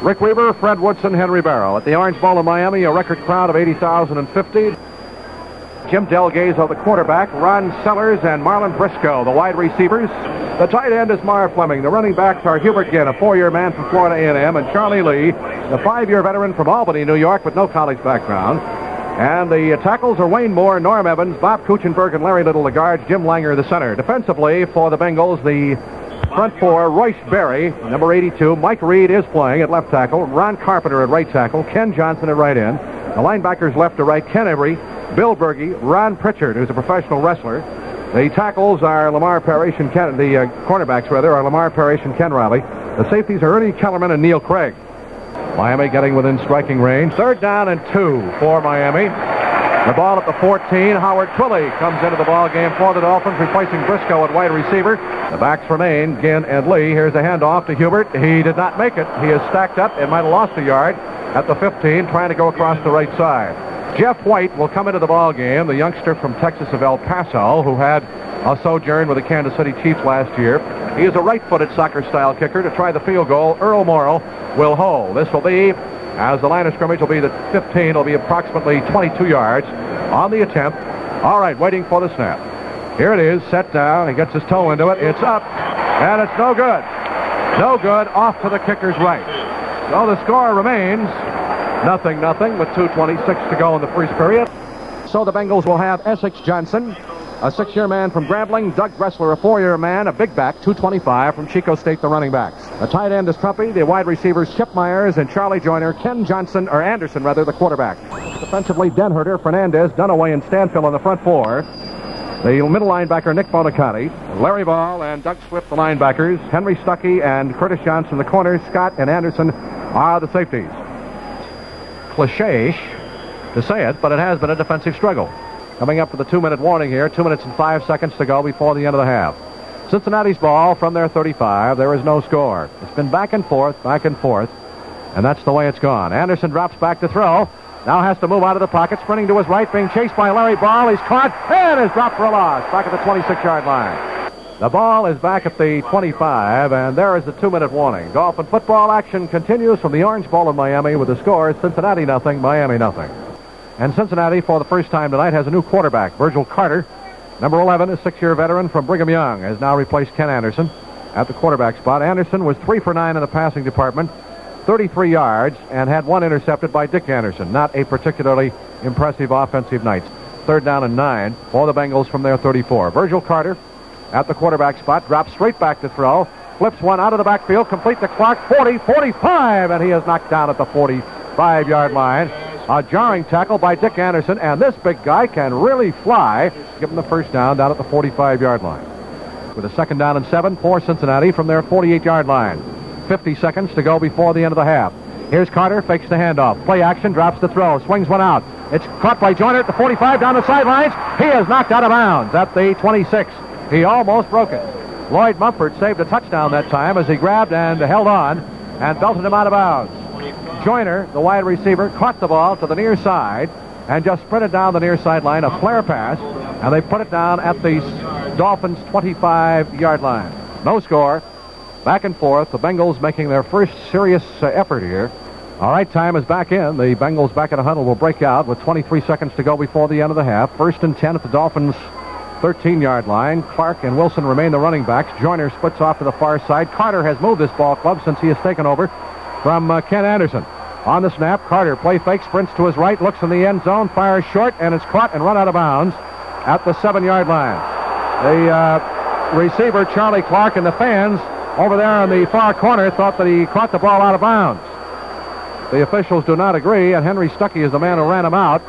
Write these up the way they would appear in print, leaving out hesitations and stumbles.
Rick Weaver, Fred Woodson, Henry Barrow. At the Orange Bowl in Miami, a record crowd of 80,050. Jim Delgazo, the quarterback. Ron Sellers and Marlon Briscoe, the wide receivers. The tight end is Mar Fleming. The running backs are Hubert Ginn, a 4-year man from Florida A&M, and Charlie Lee, the 5-year veteran from Albany, New York, with no college background. And the tackles are Wayne Moore, Norm Evans, Bob Kuchenberg, and Larry Little, the guards. Jim Langer, the center. Defensively for the Bengals, the front four, Royce Berry, number 82. Mike Reed is playing at left tackle. Ron Carpenter at right tackle. Ken Johnson at right end. The linebackers left to right, Ken Avery, Bill Berge, Ron Pritchard, who's a professional wrestler. The tackles are Lamar Parrish and Ken, the cornerbacks, rather, are Lamar Parrish and Ken Riley. The safeties are Ernie Kellerman and Neil Craig. Miami getting within striking range. 3rd down and 2 for Miami. The ball at the 14. Howard Twilley comes into the ball game for the Dolphins, replacing Briscoe at wide receiver. The backs remain Ginn and Lee. Here's the handoff to Hubert. He did not make it. He is stacked up and might have lost a yard at the 15, trying to go across the right side. Jeff White will come into the ball game, the youngster from Texas of El Paso, who had a sojourn with the Kansas City Chiefs last year. He is a right-footed soccer-style kicker. To try the field goal, Earl Morrow will hold. This will be, as the line of scrimmage will be the 15, will be approximately 22 yards on the attempt. All right, waiting for the snap. Here it is, set down. He gets his toe into it. It's up, and it's no good. No good, off to the kicker's right. So the score remains 0-0 with 2:26 to go in the first period. So the Bengals will have Essex Johnson, a 6-year man from Grambling, Doug Gressler, a 4-year man, a big back, 225 from Chico State, the running backs. The tight end is Trumpy, the wide receivers Chip Myers and Charlie Joyner, Ken Johnson, or Anderson rather, the quarterback. Defensively, Denherter, Fernandez, Dunaway, and Stanfill in the front four. The middle linebacker, Nick Bonacotti, Larry Ball and Doug Swift, the linebackers, Henry Stuckey and Curtis Johnson, the corners, Scott and Anderson are the safeties. Cliché to say it, but it has been a defensive struggle. Coming up for the 2-minute warning here, 2 minutes and 5 seconds to go before the end of the half. Cincinnati's ball from their 35. There is no score. It's been back and forth, and that's the way it's gone. Anderson drops back to throw. Now has to move out of the pocket, sprinting to his right, being chased by Larry Ball. He's caught and is dropped for a loss, back at the 26-yard line. The ball is back at the 25, and there is the 2-minute warning. Golf and football action continues from the Orange Bowl in Miami with the score Cincinnati 0, Miami 0. And Cincinnati, for the first time tonight, has a new quarterback. Virgil Carter, number 11, a 6-year veteran from Brigham Young, has now replaced Ken Anderson at the quarterback spot. Anderson was 3 for 9 in the passing department, 33 yards, and had 1 intercepted by Dick Anderson. Not a particularly impressive offensive night. 3rd down and 9 for the Bengals from their 34. Virgil Carter at the quarterback spot, drops straight back to throw, flips one out of the backfield, complete to Clark, 40, 45, and he is knocked down at the 45-yard line. A jarring tackle by Dick Anderson, and this big guy can really fly. Give him the first down at the 45-yard line. With a 2nd down and 7 for Cincinnati from their 48-yard line. 50 seconds to go before the end of the half. Here's Carter, fakes the handoff. Play action, drops the throw, swings one out. It's caught by Joyner at the 45, down the sidelines. He is knocked out of bounds at the 26. He almost broke it. Lloyd Mumford saved a touchdown that time as he grabbed and held on and belted him out of bounds. Joyner, the wide receiver, caught the ball to the near side and just sprinted down the near sideline, a flare pass, and they put it down at the Dolphins' 25-yard line. No score. Back and forth. The Bengals making their first serious effort here. All right, time is back in. The Bengals back in a huddle will break out with 23 seconds to go before the end of the half. 1st and 10 at the Dolphins' 13-yard line. Clark and Wilson remain the running backs. Joyner splits off to the far side. Carter has moved this ball club since he has taken over from Ken Anderson. On the snap, Carter play fake, sprints to his right, looks in the end zone, fires short, and it's caught and run out of bounds at the 7-yard line. The receiver, Charlie Clark, and the fans over there in the far corner thought that he caught the ball out of bounds. The officials do not agree, and Henry Stuckey is the man who ran him out.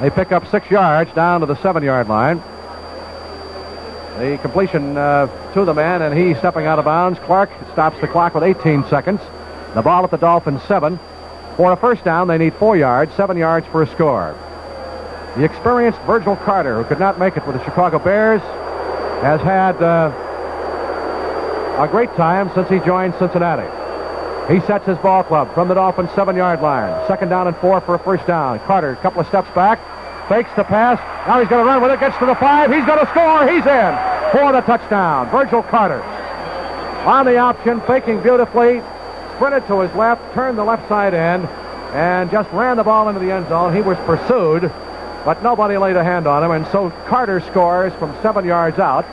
They pick up 6 yards down to the 7-yard line. The completion to the man, and he's stepping out of bounds. Clark stops the clock with 18 seconds. The ball at the Dolphins' 7. For a first down, they need 4 yards, 7 yards for a score. The experienced Virgil Carter, who could not make it with the Chicago Bears, has had a great time since he joined Cincinnati. He sets his ball club from the Dolphins' 7-yard line. 2nd down and 4 for a first down. Carter, a couple of steps back, fakes the pass. Now he's going to run with it, gets to the 5. He's going to score. He's in for the touchdown. Virgil Carter on the option, faking beautifully, sprinted to his left, turned the left side end, and just ran the ball into the end zone. He was pursued, but nobody laid a hand on him, and so Carter scores from 7 yards out.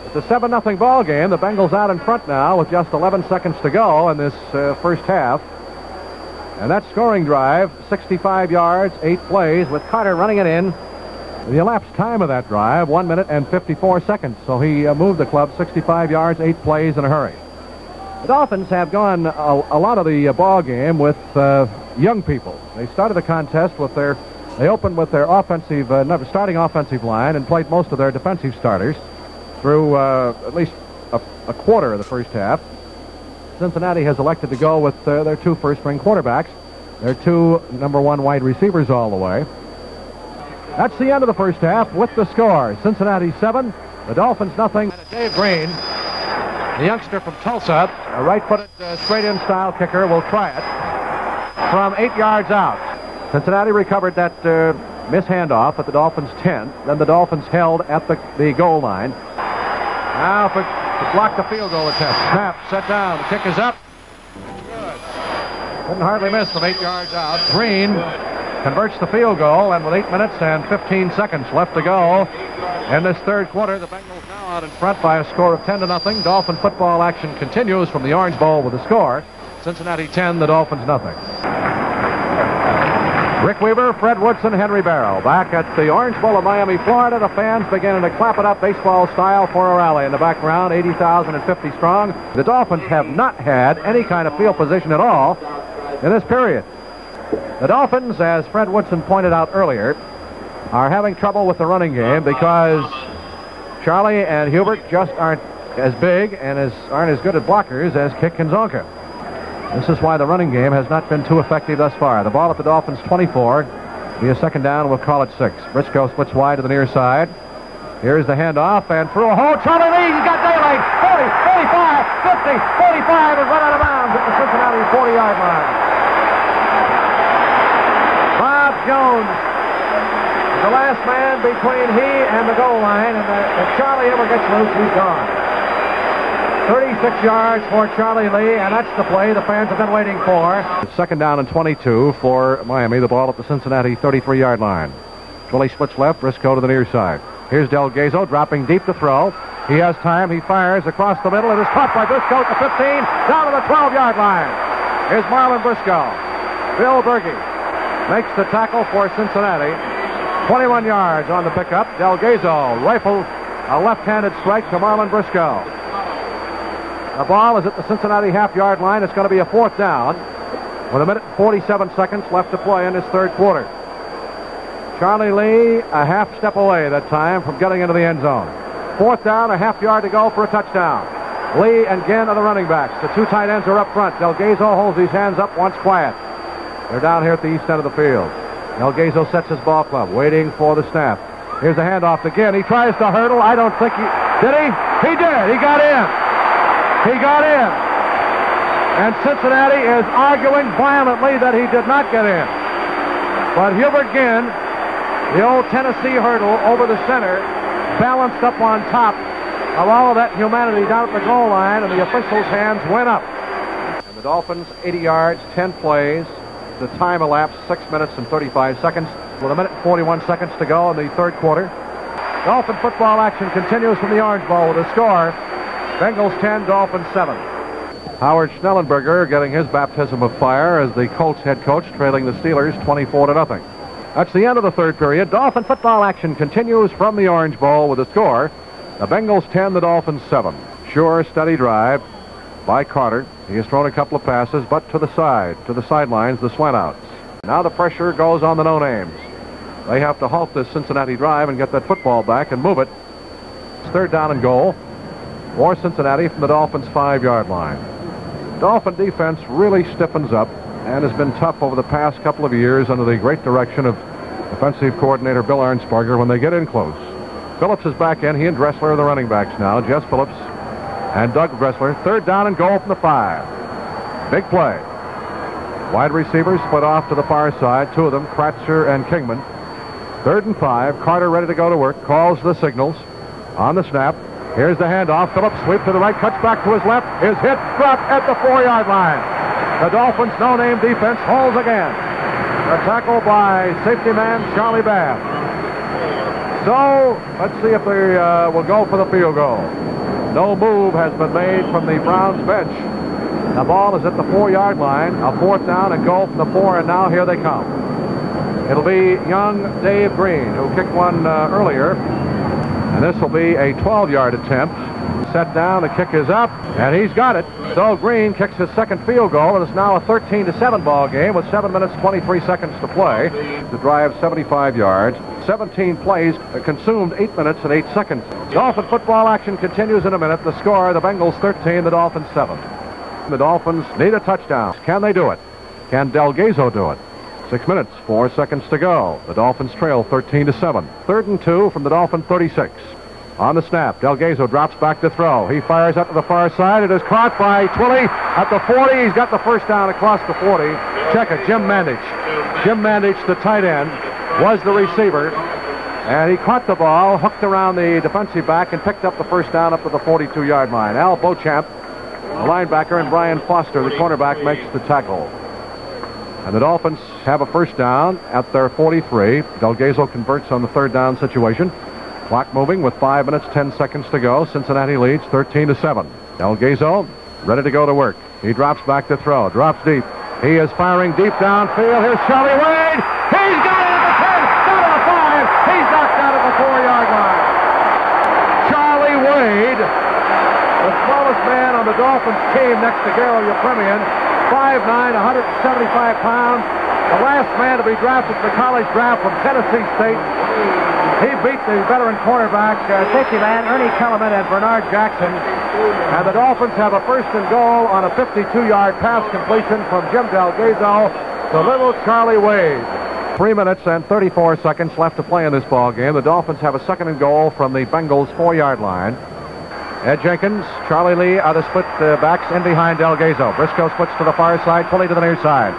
It's a 7-0 ball game. The Bengals out in front now with just 11 seconds to go in this first half. And that scoring drive, 65 yards, 8 plays, with Carter running it in. The elapsed time of that drive, 1 minute and 54 seconds. So he moved the club 65 yards, 8 plays in a hurry. The Dolphins have gone a lot of the ball game with young people. They started the contest with they opened with their starting offensive line and played most of their defensive starters through at least a quarter of the first half. Cincinnati has elected to go with their 2 first-string quarterbacks, their 2 number 1 wide receivers all the way. That's the end of the first half with the score. Cincinnati 7, the Dolphins nothing. Dave Green, the youngster from Tulsa, a right-footed straight-in style kicker, will try it from 8 yards out. Cincinnati recovered that miss handoff at the Dolphins' 10. Then the Dolphins held at the goal line. Now to block the field goal attempt. Snap, set down. The kick is up. Good. Couldn't hardly miss from 8 yards out. Green converts the field goal, and with 8 minutes and 15 seconds left to go in this third quarter, the Bengals now out in front by a score of 10-0. Dolphin football action continues from the Orange Bowl with a score. Cincinnati 10, the Dolphins nothing. Rick Weaver, Fred Woodson, Henry Barrow. Back at the Orange Bowl of Miami, Florida, the fans beginning to clap it up baseball style for a rally. In the background, 80,050 strong. The Dolphins have not had any kind of field position at all in this period. The Dolphins, as Fred Woodson pointed out earlier, are having trouble with the running game because Charlie and Hubert just aren't as big and aren't as good at blockers as Kick and Zonka. This is why the running game has not been too effective thus far. The ball at the Dolphins' 24. Be a second down, we'll call it 6. Briscoe splits wide to the near side. Here's the handoff, and through a hole, Charlie Lee, he's got daylight. 40, 45, 50, 45, and run out of bounds at the Cincinnati 40-yard line. Bob Jones, the last man between he and the goal line, and if Charlie ever gets loose, he's gone. 36 yards for Charlie Lee, and that's the play the fans have been waiting for. Second down and 22 for Miami. The ball at the Cincinnati 33-yard line. Twilly splits left, Briscoe to the near side. Here's Del Gazo dropping deep to throw. He has time. He fires across the middle. It is caught by Briscoe at the 15, down to the 12-yard line. Here's Marlon Briscoe. Bill Berge makes the tackle for Cincinnati. 21 yards on the pickup. Del Gazo rifles a left-handed strike to Marlon Briscoe. The ball is at the Cincinnati half-yard line. It's going to be a 4th down with 1 minute and 47 seconds left to play in this third quarter. Charlie Lee a half step away that time from getting into the end zone. 4th down, a half yard to go for a touchdown. Lee and Ginn are the running backs. The 2 tight ends are up front. Del Gazo holds his hands up, wants quiet. They're down here at the east end of the field. Del Gazo sets his ball club, waiting for the snap. Here's the handoff to Ginn. He tries to hurdle. I don't think he... Did he? He did. He got in. He got in. And Cincinnati is arguing violently that he did not get in. But Hubert Ginn, the old Tennessee hurdle over the center, balanced up on top of all of that humanity down at the goal line, and the officials' hands went up. And the Dolphins, 80 yards, 10 plays. The time elapsed 6 minutes and 35 seconds with 1 minute and 41 seconds to go in the third quarter. Dolphin football action continues from the Orange Bowl with a score. Bengals 10, Dolphins 7. Howard Schnellenberger getting his baptism of fire as the Colts head coach, trailing the Steelers 24-0. That's the end of the third period. Dolphin football action continues from the Orange Bowl with a score. The Bengals 10, the Dolphins 7. Sure, steady drive by Carter. He has thrown a couple of passes, but to the sidelines, the slant outs. Now the pressure goes on the no-names. They have to halt this Cincinnati drive and get that football back and move it. It's 3rd down and goal for Cincinnati from the Dolphins' 5-yard line. Dolphin defense really stiffens up and has been tough over the past couple of years under the great direction of offensive coordinator Bill Arnsparger when they get in close. Phillips is back in. He and Dressler are the running backs now. Jess Phillips and Doug Dressler. 3rd down and goal from the 5. Big play. Wide receivers split off to the far side. 2 of them, Kratzer and Kingman. 3rd and 5. Carter ready to go to work. Calls the signals on the snap. Here's the handoff. Phillips sweep to the right, cuts back to his left. Is hit, dropped at the 4-yard line. The Dolphins' no-name defense holds again. A tackle by safety man Charlie Bass. So, let's see if they will go for the field goal. No move has been made from the Browns bench. The ball is at the 4-yard line. A 4th down and goal from the 4, and now here they come. It'll be young Dave Green, who kicked one earlier. And this will be a 12-yard attempt. Set down, the kick is up, and he's got it. So Green kicks his second field goal, and it's now a 13-7 ball game with 7 minutes, 23 seconds to play. The drive 75 yards. 17 plays, consumed 8 minutes and 8 seconds. Dolphin football action continues in a minute. The score, the Bengals 13, the Dolphins 7. The Dolphins need a touchdown. Can they do it? Can Del Gazo do it? 6 minutes, 4 seconds to go. The Dolphins trail 13-7. 3rd and 2 from the Dolphin 36. On the snap, Del Gazo drops back to throw. He fires up to the far side. It is caught by Twilley at the 40. He's got the first down across the 40. Check it, Jim Mandich. Jim Mandich, the tight end, was the receiver. And he caught the ball, hooked around the defensive back, and picked up the first down up to the 42-yard line. Al Beauchamp, the linebacker, and Brian Foster, the cornerback, makes the tackle. And the Dolphins have a first down at their 43. Del Gazo converts on the 3rd down situation. Clock moving with 5 minutes, 10 seconds to go. Cincinnati leads 13-7. Del Gazo ready to go to work. He drops back to throw, drops deep. He is firing deep downfield. Here's Charlie Wade. He's got it at the 10, got it at the 5. He's knocked out at the 4-yard line. Charlie Wade, the smallest man on the Dolphins team next to Garo Yepremian, 5'9", 175 pounds. The last man to be drafted in the college draft from Tennessee State. He beat the veteran cornerback, safety man Ernie Kellerman and Bernard Jackson. And the Dolphins have a 1st and goal on a 52-yard pass completion from Jim Del Gazo to little Charlie Wade. 3 minutes and 34 seconds left to play in this ball game. The Dolphins have a 2nd and goal from the Bengals' 4-yard line. Ed Jenkins, Charlie Lee are the split backs in behind Del Gazo. Briscoe splits to the far side, Twilley to the near side.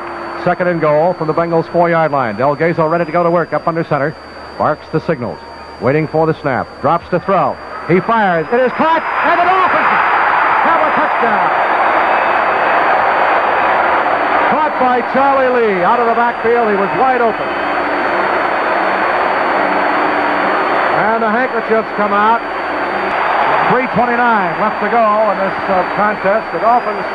2nd and goal from the Bengals' 4-yard line. Del Gazo ready to go to work up under center. Barks the signals. Waiting for the snap. Drops to throw. He fires. It is caught, and the Dolphins have a touchdown. Caught by Charlie Lee out of the backfield. He was wide open. And the handkerchiefs come out. 3:29 left to go in this contest. The Dolphins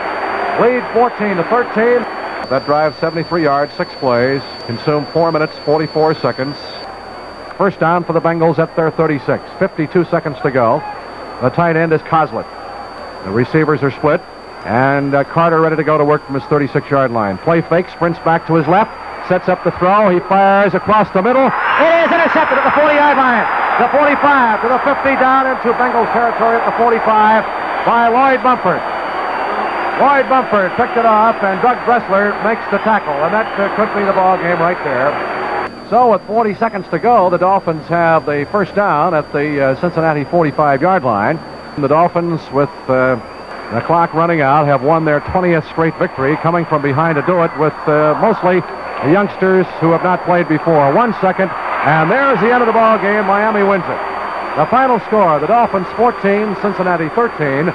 lead 14-13. That drive 73 yards, 6 plays, consumed 4 minutes, 44 seconds. First down for the Bengals at their 36. 52 seconds to go. The tight end is Coslett. The receivers are split. And Carter ready to go to work from his 36-yard line. Play fake, sprints back to his left, sets up the throw. He fires across the middle. It is intercepted at the 40-yard line. The 45 to the 50, down into Bengals territory at the 45 by Lloyd Mumford. Lloyd Mumford picked it off, and Doug Bressler makes the tackle. And that could be the ball game right there. So with 40 seconds to go, the Dolphins have the first down at the Cincinnati 45-yard line. And the Dolphins, with the clock running out, have won their 20th straight victory, coming from behind to do it with mostly the youngsters who have not played before. 1 second, and there's the end of the ball game. Miami wins it. The final score, the Dolphins 14, Cincinnati 13.